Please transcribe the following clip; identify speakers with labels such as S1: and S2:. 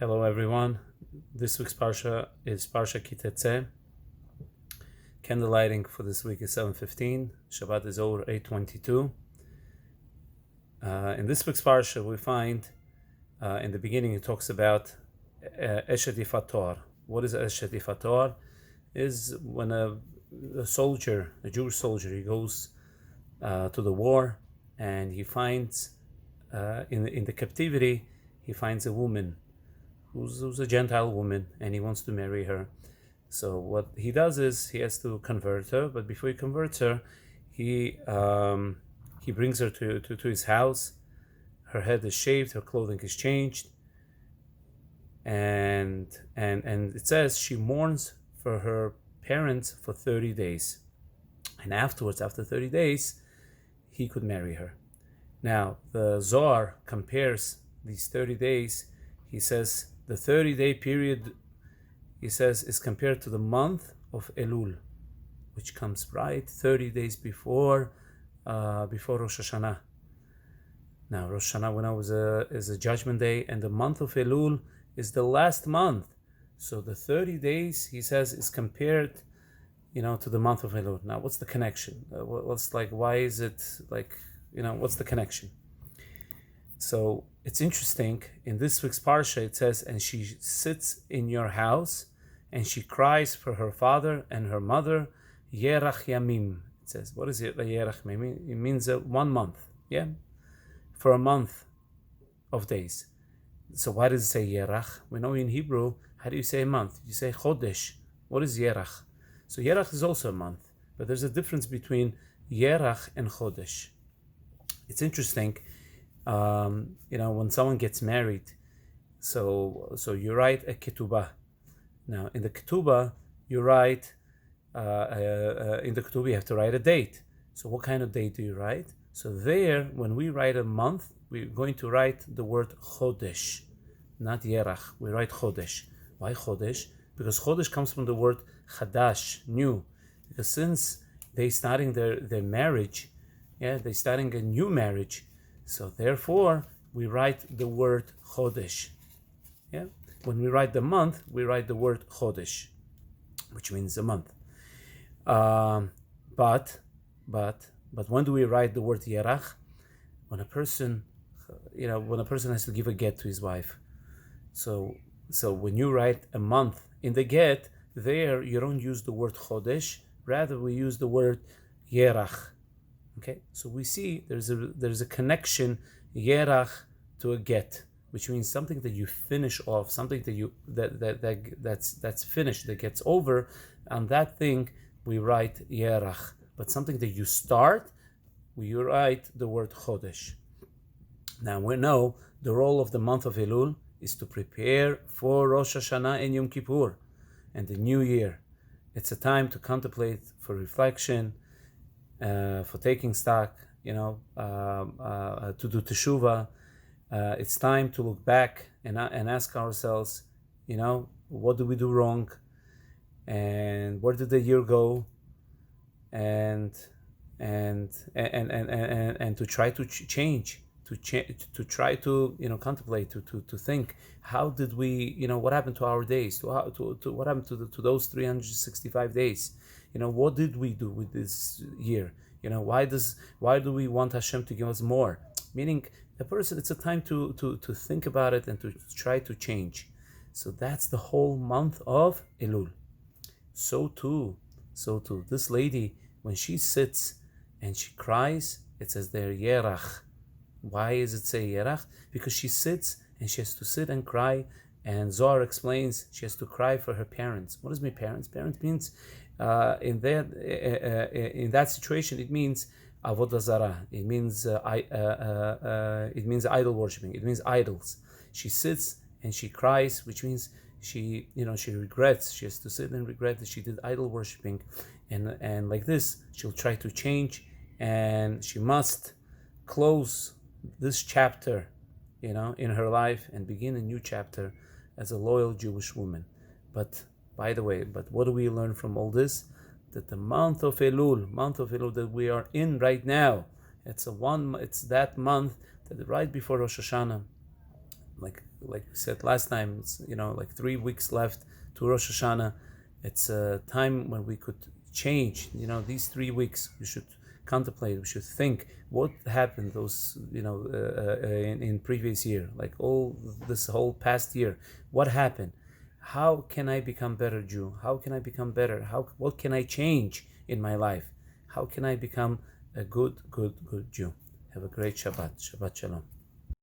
S1: Hello everyone. This week's Parsha is Parashat Ki Tetze. Candle lighting for this week is 7:15. Shabbat is over 8:22. In this week's Parsha we find in the beginning it talks about Eshet Yifator. What is Eshet Yifator? Is when a soldier, a Jewish soldier, he goes to the war and he finds in the captivity he finds a woman who's a Gentile woman, and he wants to marry her. So what he does is he has to convert her, but before he converts her, he brings her to his house. Her head is shaved, her clothing is changed, and it says she mourns for her parents for 30 days, and afterwards, after 30 days, he could marry her. Now the Zohar compares these 30 days. He says the 30-day period, he says, is compared to the month of Elul, which comes right 30 days before Rosh Hashanah. Now Rosh Hashanah, we know, is a judgment day, and the month of Elul is the last month. So the 30 days, he says, is compared, to the month of Elul. Now, what's the connection? Why is it what's the connection? So it's interesting. In this week's parsha, it says, and she sits in your house, and she cries for her father and her mother, Yerach Yamim. It says, what is it? Yerach Yamim? It means 1 month. Yeah, for a month of days. So why does it say Yerach? We know in Hebrew, how do you say a month? You say Chodesh. What is Yerach? So Yerach is also a month, but there's a difference between Yerach and Chodesh. It's interesting. When someone gets married, so you write a ketubah. Now in the ketubah you write you have to write a date. So what kind of date do you write? So there, when we write a month, we're going to write the word chodesh, not yerach. We write chodesh. Why chodesh? Because chodesh comes from the word chadash, new. Because since they starting their marriage, they're starting a new marriage. So therefore, we write the word chodesh. Yeah, when we write the month, we write the word chodesh, which means a month. But when do we write the word yerach? When a person has to give a get to his wife. So when you write a month in the get, there you don't use the word chodesh. Rather, we use the word yerach. Okay, so we see there's a connection, yerach, to a get, which means something that you finish off, something that's finished, that gets over. On that thing we write yerach, but something that you start, we write the word chodesh. Now we know the role of the month of Elul is to prepare for Rosh Hashanah and Yom Kippur and the New Year. It's a time to contemplate, for reflection, for taking stock, to do teshuvah. It's time to look back and ask ourselves, what did we do wrong, and where did the year go, and to try to change, to try to contemplate, to think, how did we, what happened to our days, to what happened to those 365 days. What did we do with this year? Why do we want Hashem to give us more? Meaning, it's a time to think about it and to try to change. So that's the whole month of Elul. So too, this lady, when she sits and she cries, it says there Yerach. Why does it say Yerach? Because she sits and she has to sit and cry. And Zohar explains she has to cry for her parents. What does mean parents? Parents means in that situation it means avodah zarah. It means idol worshiping. It means idols. She sits and she cries, which means she regrets. She has to sit and regret that she did idol worshiping, and like this she'll try to change, and she must close this chapter, in her life, and begin a new chapter as a loyal Jewish woman. But by the way, what do we learn from all this? That the month of Elul that we are in right now, it's that month that right before Rosh Hashanah, like we said last time, it's, like 3 weeks left to Rosh Hashanah. It's a time when we could change. These 3 weeks we should contemplate. We should think what happened those in previous year, like all this whole past year. What happened? How can I become better Jew? How can I become better? What can I change in my life? How can I become a good Jew? Have a great Shabbat. Shabbat Shalom.